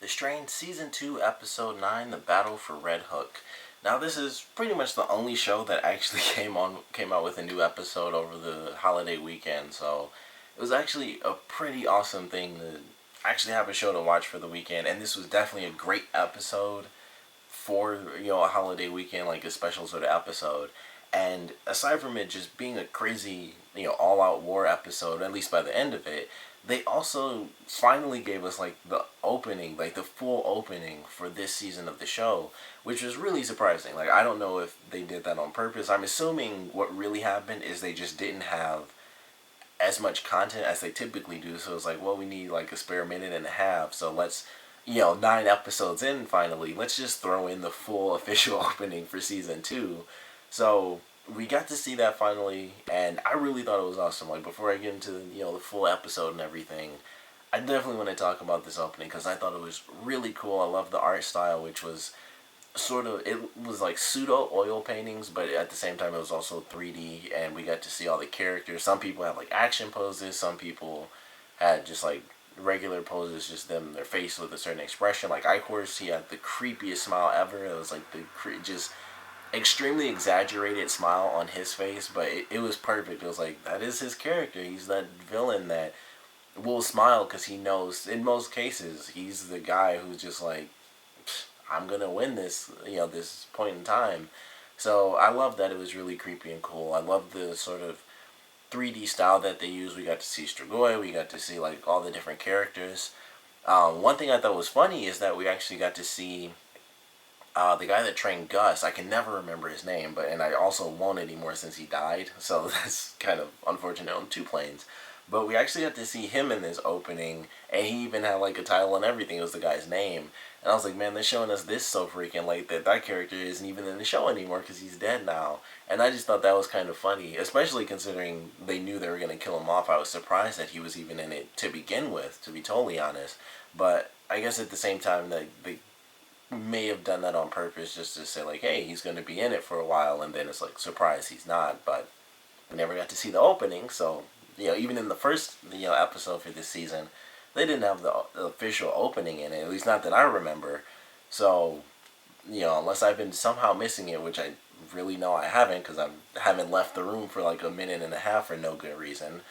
The Strain Season 2, Episode 9, The Battle for Red Hook. Now, this is pretty much the only show that actually came out with a new episode over the holiday weekend, so it was actually a pretty awesome thing to actually have a show to watch for the weekend, and this was definitely a great episode for, a holiday weekend, like a special sort of episode. And aside from it just being a crazy, all-out war episode, at least by the end of it, they also finally gave us like the opening, like the full opening for this season of the show, which was really surprising. Like, I don't know if they did that on purpose. I'm assuming what really happened is they just didn't have as much content as they typically do. So it's like, well, we need like a spare minute and a half. So let's, 9 episodes in finally, let's just throw in the full official opening for season 2. So we got to see that finally, and I really thought it was awesome. Like, before I get into the full episode and everything, I definitely want to talk about this opening because I thought it was really cool. I love the art style, which was it was like pseudo oil paintings, but at the same time it was also 3D, and we got to see all the characters. Some people had like action poses, some people had just like regular poses, just their face with a certain expression. Like Eichhorst, he had the creepiest smile ever. It was like just extremely exaggerated smile on his face, but it was perfect. It was like, that is his character. He's that villain that will smile because he knows, in most cases, he's the guy who's just like, I'm gonna win this, this point in time. So I love that it was really creepy and cool. I love the sort of 3D style that they use. We got to see Strigoi, we got to see like all the different characters. One thing I thought was funny is that we actually got to see the guy that trained Gus. I can never remember his name, and I also won't anymore since he died, so that's kind of unfortunate on 2 planes. But we actually got to see him in this opening, and he even had like a title and everything. It was the guy's name. And I was like, man, they're showing us this so freaking late that character isn't even in the show anymore because he's dead now. And I just thought that was kind of funny, especially considering they knew they were going to kill him off. I was surprised that he was even in it to begin with, to be totally honest. But I guess at the same time, they may have done that on purpose just to say like, hey, he's going to be in it for a while, and then it's like, surprise, he's not. But we never got to see the opening, so even in the first episode for this season, they didn't have the official opening in it, at least not that I remember. So unless I've been somehow missing it, which I really know I haven't because I haven't left the room for like a minute and a half for no good reason.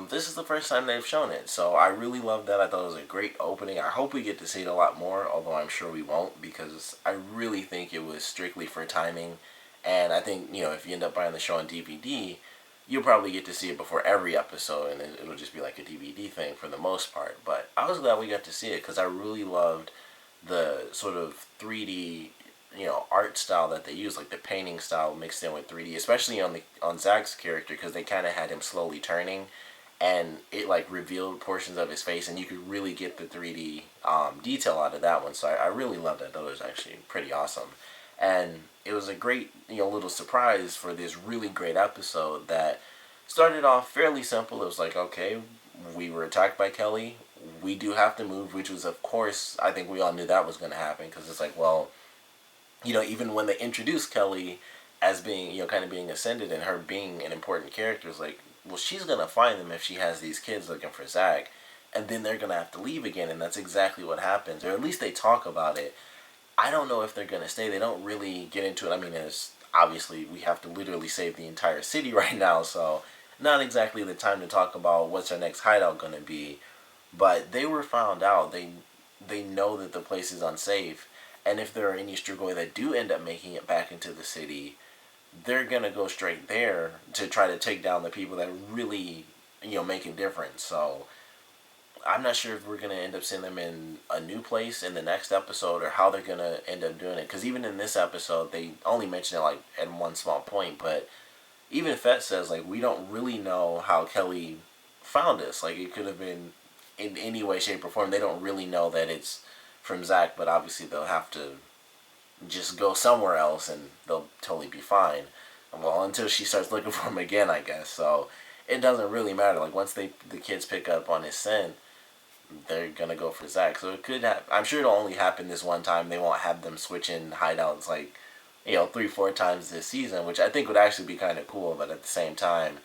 This is the first time they've shown it, so I really love that. I thought it was a great opening. I hope we get to see it a lot more, although I'm sure we won't, because I really think it was strictly for timing. And I think, if you end up buying the show on DVD, you'll probably get to see it before every episode, and it'll just be like a DVD thing for the most part. But I was glad we got to see it, because I really loved the sort of 3D art style that they use, like the painting style mixed in with 3D, especially on Zach's character, because they kind of had him slowly turning, and it like revealed portions of his face, and you could really get the 3D detail out of that one. So I really loved that. That was actually pretty awesome, and it was a great little surprise for this really great episode that started off fairly simple. It was like, okay, we were attacked by Kelly. We do have to move, which was, of course, I think we all knew that was going to happen, because it's like, well, even when they introduced Kelly as being, kind of being ascended and her being an important character, it's like, well, she's going to find them if she has these kids looking for Zach, and then they're going to have to leave again, and that's exactly what happens, or at least they talk about it. I don't know if they're going to stay. They don't really get into it. I mean, it's obviously we have to literally save the entire city right now, so not exactly the time to talk about what's our next hideout going to be, but they were found out. They know that the place is unsafe, and if there are any Strigoi that do end up making it back into the city, they're going to go straight there to try to take down the people that really, make a difference. So I'm not sure if we're going to end up seeing them in a new place in the next episode, or how they're going to end up doing it. Because even in this episode, they only mention it like at one small point. But even Fett says, like, we don't really know how Kelly found us. Like, it could have been in any way, shape, or form. They don't really know that it's from Zach, but obviously they'll have to just go somewhere else and they'll totally be fine. Well, until she starts looking for him again, I guess. So it doesn't really matter. Like, once the kids pick up on his scent, they're gonna go for Zach. So it could I'm sure it'll only happen this one time. They won't have them switching hideouts like 3-4 times this season, which I think would actually be kind of cool. But at the same time,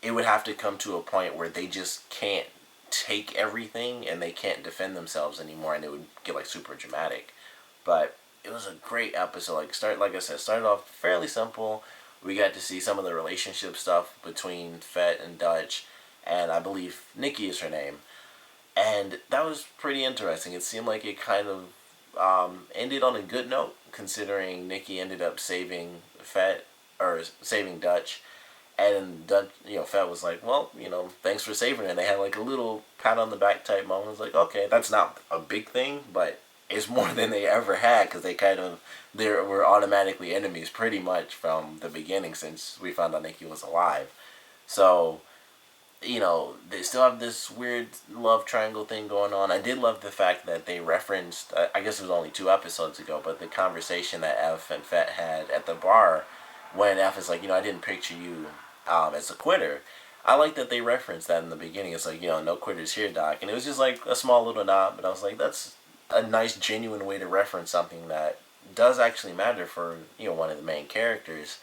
it would have to come to a point where they just can't take everything and they can't defend themselves anymore, and it would get like super dramatic. But it was a great episode. Like I said, started off fairly simple. We got to see some of the relationship stuff between Fett and Dutch, and I believe Nikki is her name, and that was pretty interesting. It seemed like it kind of ended on a good note, considering Nikki ended up saving Fett, or saving Dutch, and Dutch, Fett was like, well, thanks for saving her. And they had like a little pat on the back type moment. It was like, okay, that's not a big thing, but it's more than they ever had, because they were automatically enemies pretty much from the beginning, since we found out Nikki was alive. So, they still have this weird love triangle thing going on. I did love the fact that they referenced, I guess it was only 2 episodes ago, but the conversation that F and Fett had at the bar, when F is like, I didn't picture you as a quitter. I like that they referenced that in the beginning. It's like, no quitters here, Doc. And it was just like a small little nod, but I was like, that's a nice, genuine way to reference something that does actually matter for, one of the main characters.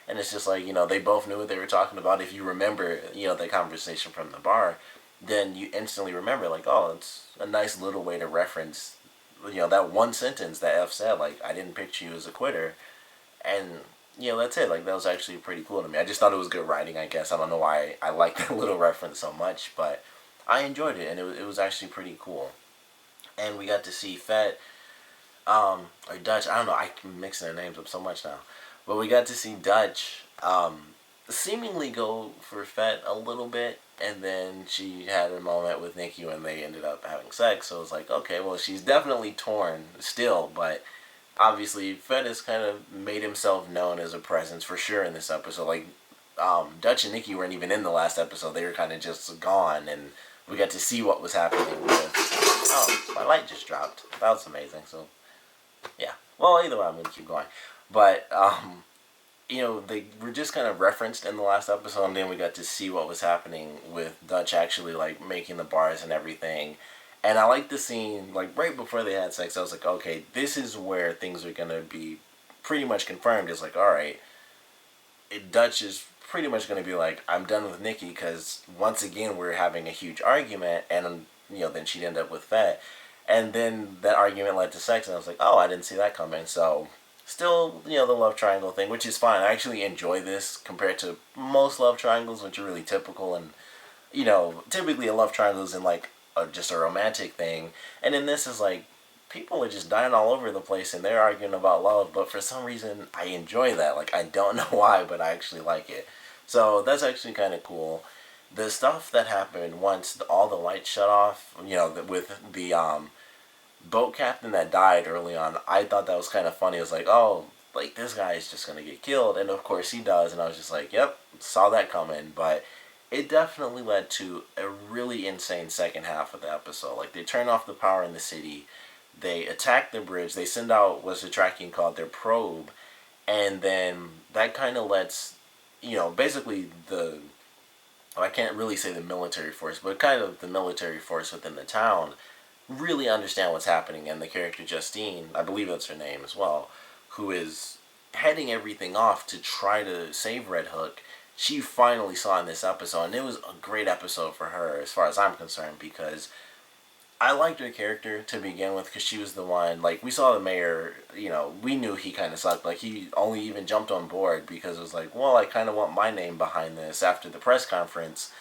And it's just like, they both knew what they were talking about. If you remember, the conversation from the bar, then you instantly remember, like, oh, it's a nice little way to reference, that one sentence that F said, like, I didn't picture you as a quitter. And, that's it. Like, that was actually pretty cool to me. I just thought it was good writing, I guess. I don't know why I liked that little reference so much, but I enjoyed it, and it was actually pretty cool. And we got to see Fett, or Dutch, I don't know, I'm mixing their names up so much now. But we got to see Dutch seemingly go for Fett a little bit, and then she had a moment with Nikki when they ended up having sex. So it was like, okay, well, she's definitely torn still, but obviously Fett has kind of made himself known as a presence for sure in this episode. Like, Dutch and Nikki weren't even in the last episode. They were kind of just gone, and we got to see what was happening with... Oh, my light just dropped. That was amazing, so... Yeah. Well, either way, I'm going to keep going. But, they were just kind of referenced in the last episode, and then we got to see what was happening with Dutch actually, like, making the bars and everything. And I liked the scene, like, right before they had sex. I was like, okay, this is where things are going to be pretty much confirmed. It's like, alright, Dutch is pretty much going to be like, I'm done with Nikki, because once again, we're having a huge argument, and, then she'd end up with Fett. And then that argument led to sex, and I was like, oh, I didn't see that coming. So, still, the love triangle thing, which is fine. I actually enjoy this compared to most love triangles, which are really typical. And, typically a love triangle is in, like, just a romantic thing. And in this is like, people are just dying all over the place, and they're arguing about love. But for some reason, I enjoy that. Like, I don't know why, but I actually like it. So, that's actually kind of cool. The stuff that happened once all the lights shut off, with the boat captain that died early on, I thought that was kind of funny. It was like, oh, like, this guy is just going to get killed. And of course he does. And I was just like, yep, saw that coming. But it definitely led to a really insane second half of the episode. Like, they turn off the power in the city. They attack the bridge. They send out what's the tracking called, their probe. And then that kind of lets, basically I can't really say the military force, but kind of the military force within the town really understand what's happening. And the character Justine, I believe that's her name as well, who is heading everything off to try to save Red Hook, she finally saw in this episode. And it was a great episode for her as far as I'm concerned, because I liked her character to begin with, because she was the one, like, we saw the mayor, we knew he kind of sucked. Like, he only even jumped on board because it was like, well, I kind of want my name behind this. After the press conference,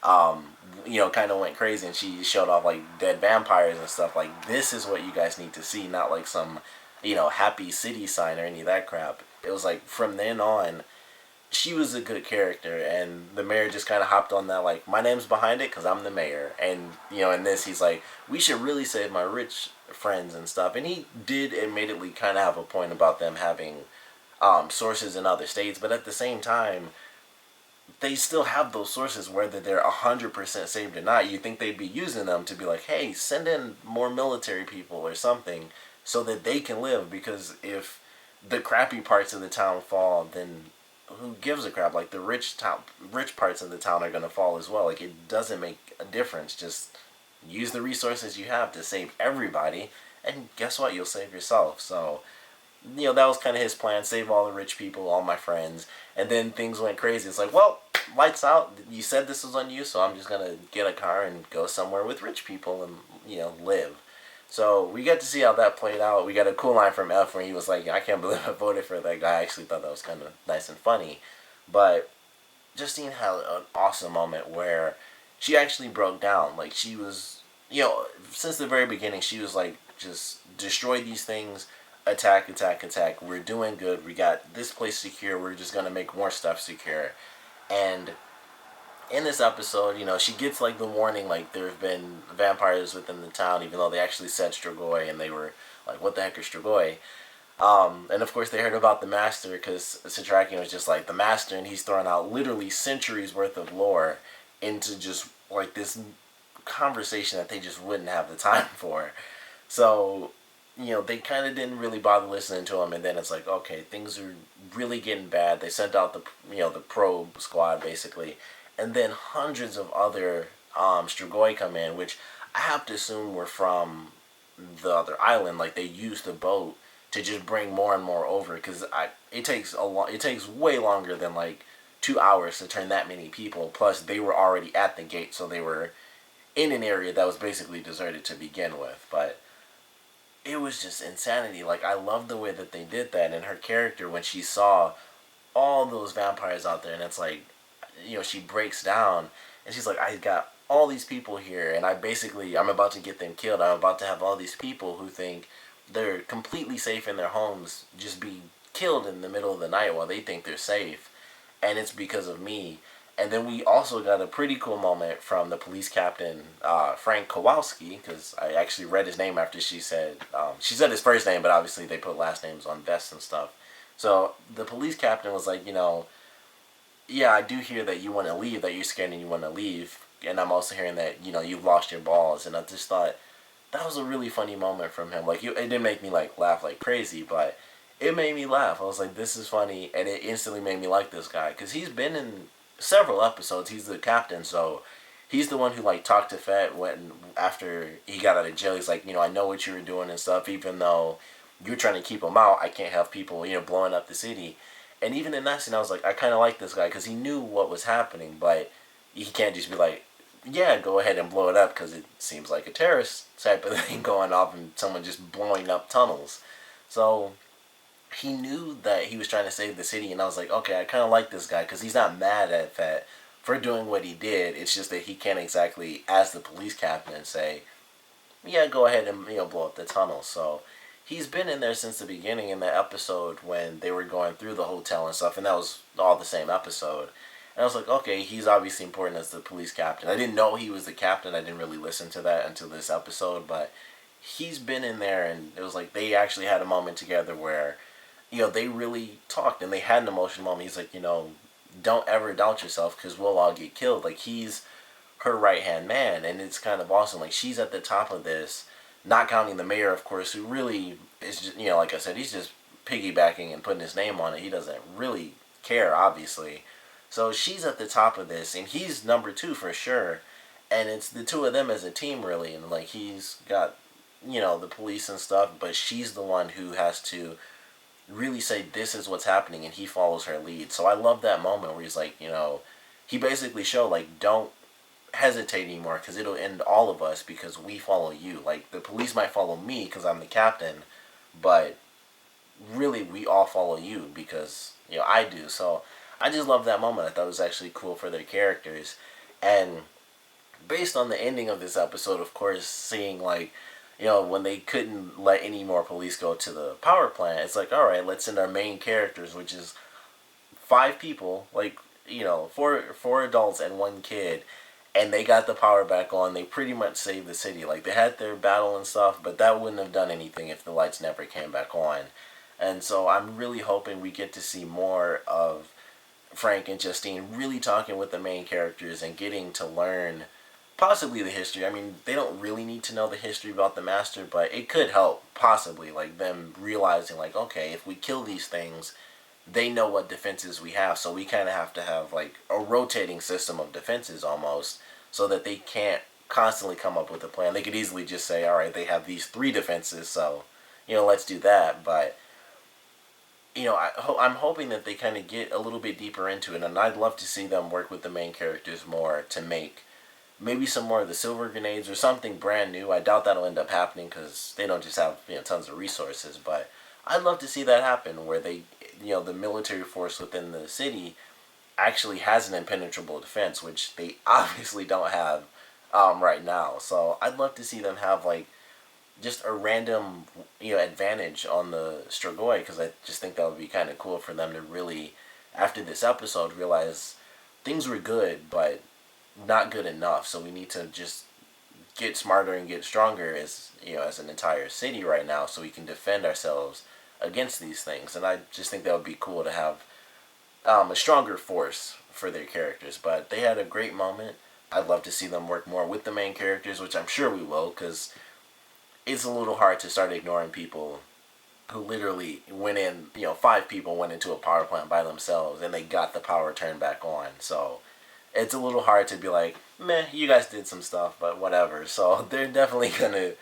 kind of went crazy, and she showed off, like, dead vampires and stuff. Like, this is what you guys need to see, not like some, happy city sign or any of that crap. It was like, from then on, she was a good character, and the mayor just kind of hopped on that, like, my name's behind it because I'm the mayor. And, in this, he's like, we should really save my rich friends and stuff. And he did admittedly kind of have a point about them having sources in other states, but at the same time, they still have those sources, whether they're 100% saved or not. You think they'd be using them to be like, hey, send in more military people or something so that they can live, because if the crappy parts of the town fall, then who gives a crap? Like, the rich parts of the town are going to fall as well. Like, it doesn't make a difference. Just use the resources you have to save everybody, and guess what? You'll save yourself. So, that was kind of his plan. Save all the rich people, all my friends. And then things went crazy. It's like, well, lights out. You said this was on you, so I'm just gonna get a car and go somewhere with rich people and live. So we get to see how that played out. We got a cool line from F where he was like, I can't believe I voted for that guy. I actually thought that was kind of nice and funny. But Justine had an awesome moment where she actually broke down. Like, she was, since the very beginning, she was like, just destroy these things, attack, attack, attack. We're doing good. We got this place secure. We're just going to make more stuff secure. And in this episode, she gets like the warning, like there have been vampires within the town, even though they actually said Strigoi, and they were like, what the heck is Strigoi? And of course they heard about the Master, because Citrakian was just like, the Master, and he's throwing out literally centuries worth of lore into just like this conversation that they just wouldn't have the time for. So, they kind of didn't really bother listening to him, and then it's like, okay, things are really getting bad. They sent out the probe squad, basically, and then hundreds of other Strigoi come in, which I have to assume were from the other island. Like, they used the boat to just bring more and more over, because it takes way longer than like 2 hours to turn that many people. Plus, they were already at the gate, so they were in an area that was basically deserted to begin with. But it was just insanity. Like, I love the way that they did that, and her character, when she saw all those vampires out there, and it's like, she breaks down, and she's like, I got all these people here, and I'm about to get them killed. I'm about to have all these people who think they're completely safe in their homes just be killed in the middle of the night while they think they're safe, and it's because of me. And then we also got a pretty cool moment from the police captain, Frank Kowalski, because I actually read his name after she said his first name, but obviously they put last names on vests and stuff. So the police captain was like, yeah, I do hear that you want to leave, that you're scared and you want to leave, and I'm also hearing that, you've lost your balls. And I just thought that was a really funny moment from him. Like, it didn't make me like laugh like crazy, but it made me laugh. I was like, this is funny, and it instantly made me like this guy, because he's been in several episodes. He's the captain, so he's the one who like talked to Fett when after he got out of jail. He's like, I know what you were doing and stuff, even though you're trying to keep them out. I can't have people blowing up the city. And even in that scene, I was like, I kind of like this guy, because he knew what was happening, but he can't just be like, yeah, go ahead and blow it up, because it seems like a terrorist type of thing going off and someone just blowing up tunnels. So he knew that he was trying to save the city, and I was like, okay, I kind of like this guy, because he's not mad at Fett for doing what he did. It's just that he can't exactly ask the police captain and say, yeah, go ahead and blow up the tunnel. So he's been in there since the beginning, in the episode when they were going through the hotel and stuff, and that was all the same episode. And I was like, okay, he's obviously important as the police captain. I didn't know he was the captain. I didn't really listen to that until this episode, but he's been in there, and it was like they actually had a moment together where they really talked, and they had an emotional moment. He's like, don't ever doubt yourself, because we'll all get killed. Like, he's her right-hand man, and it's kind of awesome. Like, she's at the top of this, not counting the mayor, of course, who really is just, like I said, he's just piggybacking and putting his name on it. He doesn't really care, obviously. So she's at the top of this, and he's number 2 for sure. And it's the two of them as a team, really. And, like, he's got, the police and stuff, but she's the one who has to really say, this is what's happening, and he follows her lead. So I love that moment where he's like, he basically showed, like, don't hesitate anymore, because it'll end all of us, because we follow you. Like, the police might follow me because I'm the captain, but really we all follow you because I do. So I just love that moment. I thought it was actually cool for their characters. And based on the ending of this episode, of course, seeing like when they couldn't let any more police go to the power plant, it's like, all right, let's send our main characters, which is 5 people, like four adults and 1 kid. And they got the power back on. They pretty much saved the city. Like, they had their battle and stuff, but that wouldn't have done anything if the lights never came back on. And so I'm really hoping we get to see more of Frank and Justine really talking with the main characters and getting to learn possibly the history. I mean, they don't really need to know the history about the Master, but it could help, possibly. Like, them realizing, like, okay, if we kill these things, they know what defenses we have, so we kind of have to have like a rotating system of defenses almost, so that they can't constantly come up with a plan. They could easily just say, all right, they have these 3 defenses, so let's do that. But I'm hoping that they kind of get a little bit deeper into it, and I'd love to see them work with the main characters more to make maybe some more of the silver grenades or something brand new. I doubt that'll end up happening because they don't just have tons of resources, but I'd love to see that happen where they the military force within the city actually has an impenetrable defense, which they obviously don't have right now. So I'd love to see them have like just a random advantage on the Strigoi, because I just think that would be kind of cool for them to really, after this episode, realize things were good but not good enough. So we need to just get smarter and get stronger as an entire city right now, so we can defend ourselves against these things. And I just think that would be cool to have a stronger force for their characters. But they had a great moment. I'd love to see them work more with the main characters, which I'm sure we will, because it's a little hard to start ignoring people who literally went in, 5 people went into a power plant by themselves and they got the power turned back on. So it's a little hard to be like, meh, you guys did some stuff, but whatever. So they're definitely going to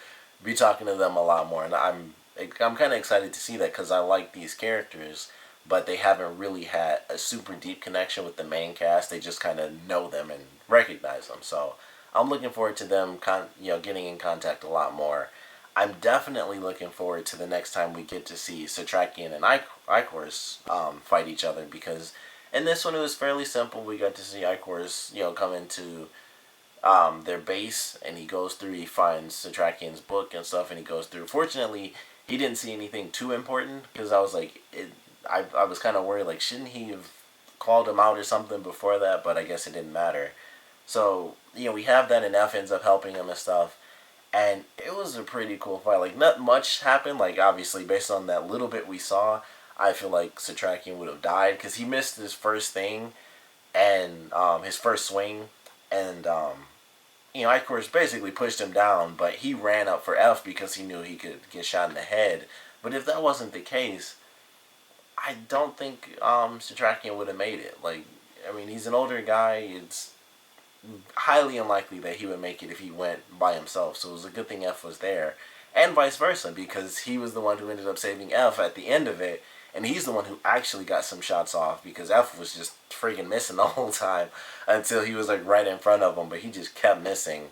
be talking to them a lot more. And I'm kind of excited to see that, because I like these characters, but they haven't really had a super deep connection with the main cast. They just kind of know them and recognize them. So I'm looking forward to them getting in contact a lot more. I'm definitely looking forward to the next time we get to see Satrakian and Eichhorst fight each other, because in this one it was fairly simple. We got to see Eichhorst, come into their base, and he finds Satrakian's book and stuff, and he goes through. Fortunately, he didn't see anything too important, because I was like, I was kind of worried, like, shouldn't he have called him out or something before that? But I guess it didn't matter. So, we have that, and F ends up helping him and stuff. And it was a pretty cool fight. Like, not much happened. Like, obviously, based on that little bit we saw, I feel like Satrakian would have died, because he missed his first thing, and his first swing. And, Eichhorst basically pushed him down, but he ran up for F because he knew he could get shot in the head. But if that wasn't the case, I don't think Satrakian would have made it. Like, I mean, he's an older guy. It's highly unlikely that he would make it if he went by himself. So it was a good thing F was there. And vice versa, because he was the one who ended up saving F at the end of it. And he's the one who actually got some shots off, because F was just freaking missing the whole time until he was like right in front of him. But he just kept missing.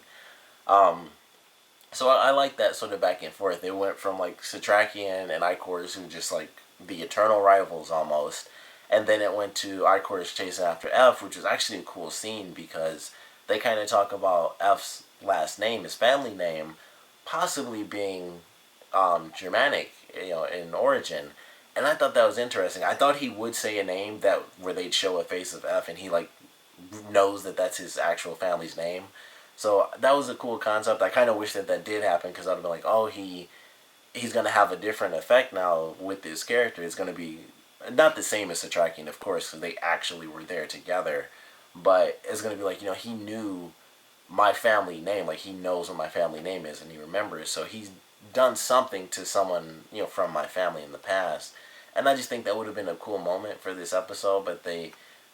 So I like that sort of back and forth. It went from like Satrakian and Eichhorst, who just like the eternal rivals almost. And then it went to Eichhorst chasing after F, which was actually a cool scene, because they kind of talk about F's last name, his family name, possibly being Germanic, in origin. And I thought that was interesting. I thought he would say a name where they'd show a face of F, and he like knows that that's his actual family's name. So that was a cool concept. I kind of wish that did happen, because I'd have been like, oh, he's going to have a different effect now with this character. It's going to be not the same as Satrakian, of course, because they actually were there together. But it's going to be like, he knew my family name. Like, he knows what my family name is, and he remembers. So he's done something to someone, from my family in the past. And I just think that would have been a cool moment for this episode, but they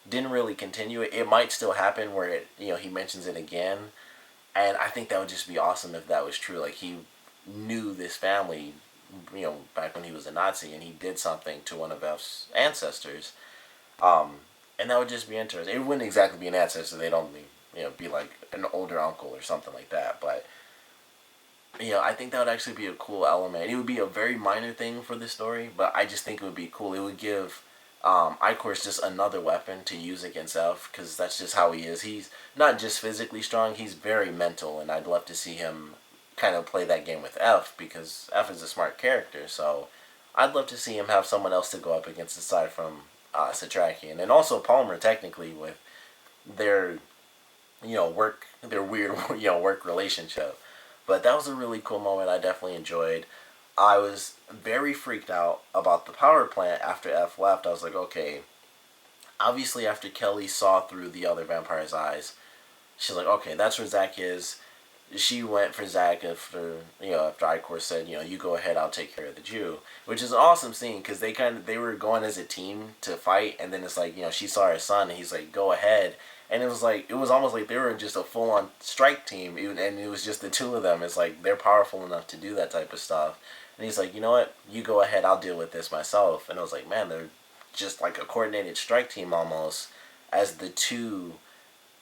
didn't really continue it. It might still happen where he mentions it again. And I think that would just be awesome if that was true. Like, he knew this family, back when he was a Nazi, and he did something to one of F's ancestors. And that would just be interesting. It wouldn't exactly be an ancestor. They'd only, be like an older uncle or something like that. But, I think that would actually be a cool element. It would be a very minor thing for the story, but I just think it would be cool. It would give Eichhorst just another weapon to use against F, because that's just how he is. He's not just physically strong, he's very mental, and I'd love to see him kind of play that game with F, because F is a smart character. So I'd love to see him have someone else to go up against aside from Satrakian, and also Palmer, technically, with their their weird work relationship. But that was a really cool moment. I definitely enjoyed. I was very freaked out about the power plant after F left. I was like, okay, obviously after Kelly saw through the other vampire's eyes, she's like, okay, that's where Zach is. She went for Zach after Eichhorst said, you go ahead, I'll take care of the Jew, which is an awesome scene, because they were going as a team to fight, and then it's like, she saw her son, and he's like, go ahead, And it was almost like they were just a full on strike team, even, and it was just the two of them. It's like they're powerful enough to do that type of stuff. And he's like, you know what, you go ahead, I'll deal with this myself. And I was like, man, they're just like a coordinated strike team almost, as the two,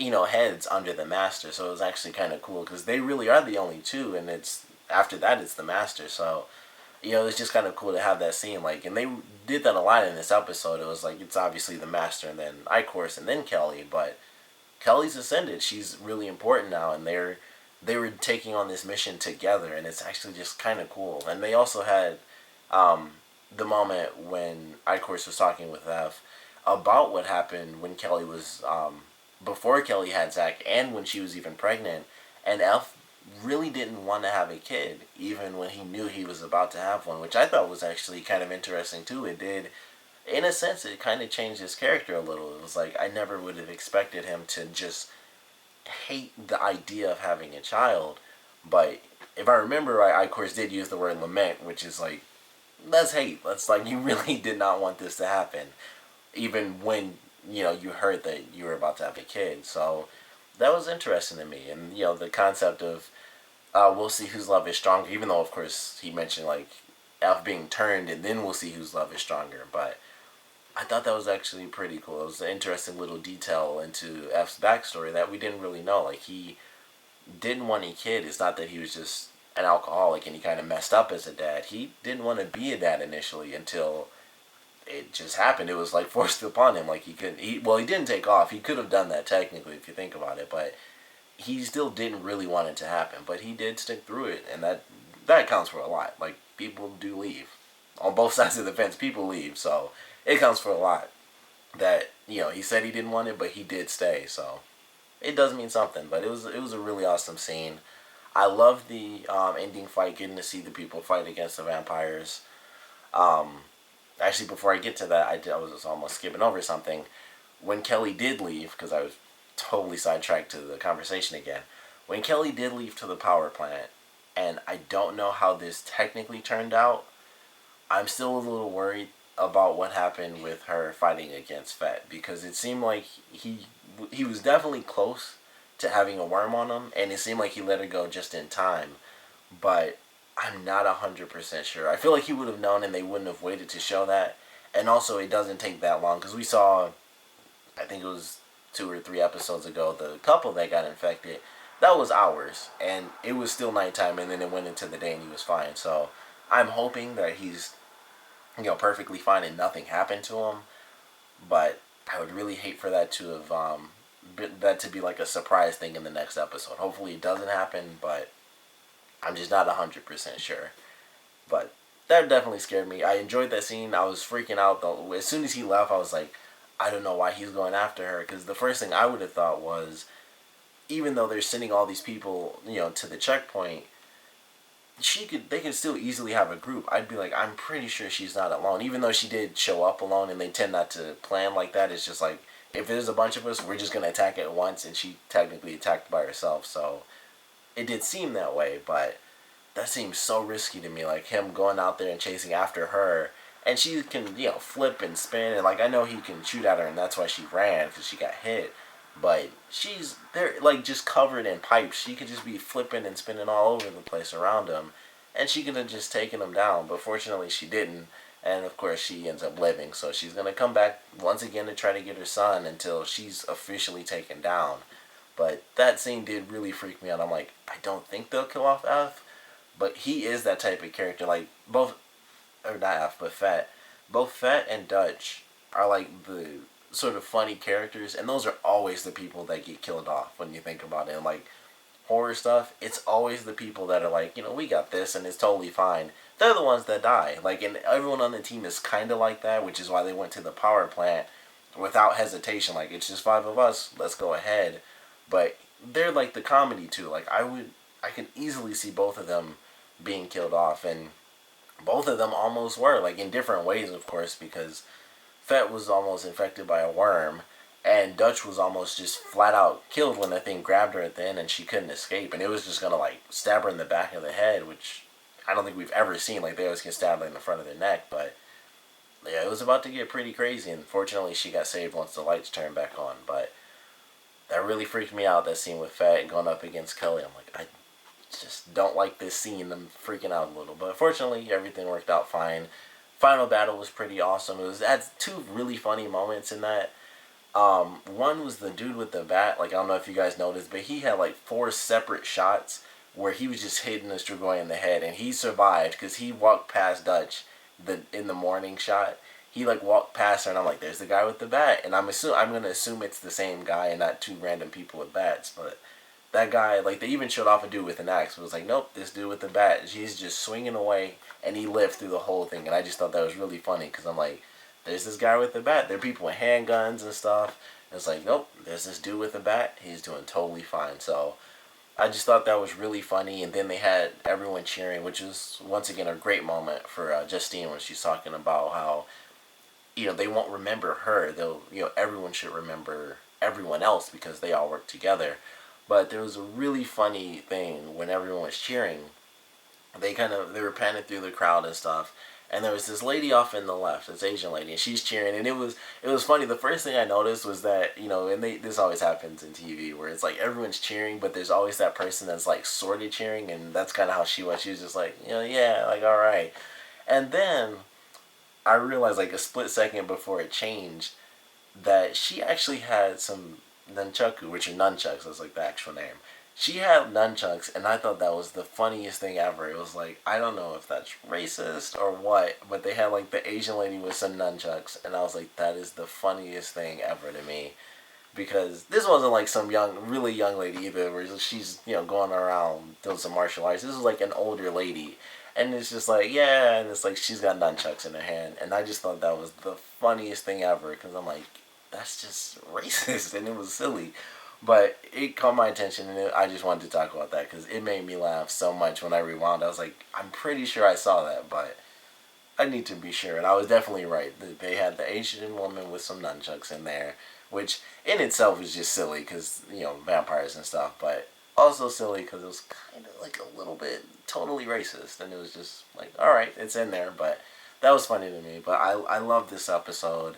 heads under the master. So it was actually kind of cool because they really are the only two, and it's after that it's the master. So it's just kind of cool to have that scene. Like, and they did that a lot in this episode. It was like it's obviously the master and then Eichhorst and then Kelly, but Kelly's ascended. She's really important now, and they were taking on this mission together, and it's actually just kind of cool. And they also had the moment when Eichhorst was talking with F about what happened when Kelly was before Kelly had Zach, and when she was even pregnant, and F really didn't want to have a kid, even when he knew he was about to have one, which I thought was actually kind of interesting too. It did, in a sense, it kind of changed his character a little. It was like I never would have expected him to just hate the idea of having a child, but if I remember right, I of course did use the word lament, which is like, that's hate. That's like, you really did not want this to happen, even when you heard that you were about to have a kid. So that was interesting to me, and the concept of we'll see whose love is stronger, even though of course he mentioned like F being turned and then we'll see whose love is stronger, but I thought that was actually pretty cool. It was an interesting little detail into F's backstory that we didn't really know. Like, he didn't want a kid. It's not that he was just an alcoholic and he kind of messed up as a dad. He didn't want to be a dad initially until it just happened. It was like forced upon him. Like, he didn't take off. He could have done that technically if you think about it, but he still didn't really want it to happen. But he did stick through it, and that counts for a lot. Like, people do leave. On both sides of the fence, people leave, so it counts for a lot. That, he said he didn't want it, but he did stay, so it does mean something. But it was a really awesome scene. I love the ending fight, getting to see the people fight against the vampires. Actually, before I get to that, I was almost skipping over something. When Kelly did leave, because I was totally sidetracked to the conversation again. When Kelly did leave to the power plant, and I don't know how this technically turned out, I'm still a little worried about what happened with her fighting against Fett, because it seemed like he was definitely close to having a worm on him, and it seemed like he let her go just in time, but I'm not 100% sure. I feel like he would have known and they wouldn't have waited to show that, and also it doesn't take that long, because we saw, I think it was 2 or 3 episodes ago, the couple that got infected, that was hours, and it was still nighttime, and then it went into the day and he was fine. So I'm hoping that he's perfectly fine and nothing happened to him, but I would really hate for that to have that to be like a surprise thing in the next episode. Hopefully it doesn't happen, but I'm just not 100% sure. But that definitely scared me. I enjoyed that scene. I was freaking out though. As soon as he left, I was like, I don't know why he's going after her, because the first thing I would have thought was, even though they're sending all these people, to the checkpoint, they could still easily have a group. I'd be like, I'm pretty sure she's not alone, even though she did show up alone, and they tend not to plan like that. It's just like, if there's a bunch of us, we're just going to attack at once, and she technically attacked by herself, so it did seem that way, but that seems so risky to me, like him going out there and chasing after her, and she can, flip and spin, and like, I know he can shoot at her, and that's why she ran, because she got hit, but they're like just covered in pipes. She could just be flipping and spinning all over the place around him, and she could have just taken him down, but fortunately she didn't, and of course she ends up living, so she's going to come back once again to try to get her son until she's officially taken down. But that scene did really freak me out. I'm like, I don't think they'll kill off F, but he is that type of character, like both, or not F, but Fett. Both Fett and Dutch are like the sort of funny characters, and those are always the people that get killed off when you think about it. And like horror stuff, it's always the people that are like, we got this and it's totally fine. They're the ones that die. Like, and everyone on the team is kind of like that, which is why they went to the power plant without hesitation. Like, it's just 5 of us, let's go ahead. But they're like the comedy too. Like, I can easily see both of them being killed off, and both of them almost were, like in different ways, of course, because Fett was almost infected by a worm, and Dutch was almost just flat out killed when that thing grabbed her at the end and she couldn't escape, and it was just gonna like stab her in the back of the head, which I don't think we've ever seen. Like, they always get stabbed in the front of their neck, but yeah, it was about to get pretty crazy, and fortunately she got saved once the lights turned back on. But That really freaked me out, that scene with Fat going up against Kelly. I'm like, I just don't like this scene. I'm freaking out a little. But fortunately, everything worked out fine. Final battle was pretty awesome. It had two really funny moments in that. One was the dude with the bat. Like, I don't know if you guys noticed, but he had like four separate shots where he was just hitting the Strigoi in the head, and he survived because he walked past Dutch in the morning shot. He like walked past her, and I'm like, "There's the guy with the bat," and I'm gonna assume it's the same guy and not two random people with bats. But that guy, like, they even showed off a dude with an axe. But it was like, nope, this dude with the bat, he's just swinging away, and he lived through the whole thing. And I just thought that was really funny because I'm like, there's this guy with the bat. There are people with handguns and stuff. And it's like, nope, there's this dude with the bat. He's doing totally fine. So I just thought that was really funny. And then they had everyone cheering, which was, once again, a great moment for Justine when she's talking about how, they won't remember her. They'll, everyone should remember everyone else because they all work together. But there was a really funny thing when everyone was cheering. They were panning through the crowd and stuff, and there was this lady off in the left, this Asian lady, and she's cheering, and it was funny. The first thing I noticed was that, and this always happens in TV where it's like everyone's cheering, but there's always that person that's like sort of cheering, and that's kind of how she was. She was just like, yeah, like, all right. And then I realized, like, a split second before it changed, that she actually had some nunchaku, which are nunchucks, that's like the actual name. She had nunchucks, and I thought that was the funniest thing ever. It was like, I don't know if that's racist or what, but they had like the Asian lady with some nunchucks, and I was like, that is the funniest thing ever to me. Because this wasn't like some really young lady either, where she's, going around doing some martial arts. This was like an older lady. And it's just like, yeah, and it's like she's got nunchucks in her hand. And I just thought that was the funniest thing ever, because I'm like, that's just racist, and it was silly. But it caught my attention, and I just wanted to talk about that, because it made me laugh so much when I rewound. I was like, I'm pretty sure I saw that, but I need to be sure. And I was definitely right. They had the Asian woman with some nunchucks in there, which in itself is just silly, because, vampires and stuff, but also silly because it was kind of like a little bit totally racist, and it was just like, all right, it's in there, but that was funny to me. But I love this episode.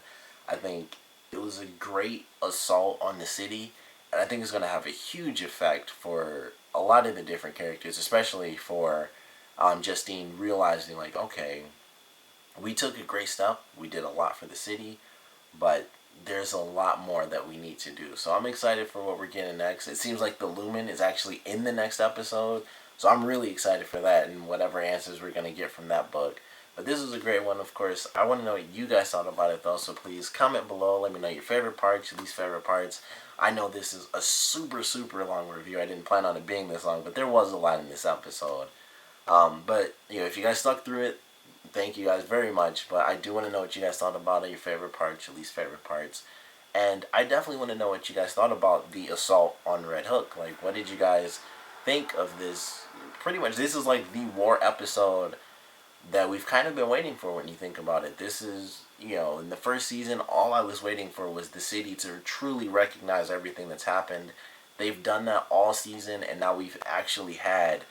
I think it was a great assault on the city, and I think it's going to have a huge effect for a lot of the different characters, especially for Justine realizing, like, okay, we took a great step, we did a lot for the city, but there's a lot more that we need to do. So I'm excited for what we're getting next. It seems like the Lumen is actually in the next episode, so I'm really excited for that and whatever answers we're going to get from that book. But this was a great one, of course. I want to know what you guys thought about it, though, so please comment below. Let me know your favorite parts, your least favorite parts. I know this is a super, super long review. I didn't plan on it being this long, but there was a lot in this episode. But, if you guys stuck through it, thank you guys very much. But I do want to know what you guys thought about it, your favorite parts, your least favorite parts. And I definitely want to know what you guys thought about the assault on Red Hook. Like, what did you guys think of this? Pretty much, this is like the war episode that we've kind of been waiting for when you think about it. This is, in the first season, all I was waiting for was the city to truly recognize everything that's happened. They've done that all season, and now we've actually had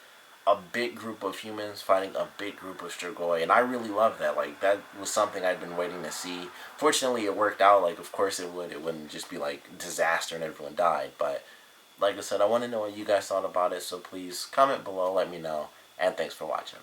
a big group of humans fighting a big group of Strigoi, and I really love that. Like, that was something I'd been waiting to see. Fortunately, it worked out. Like, of course it would. It wouldn't just be like disaster and everyone died, but like I said, I want to know what you guys thought about it, so please comment below, let me know, and thanks for watching.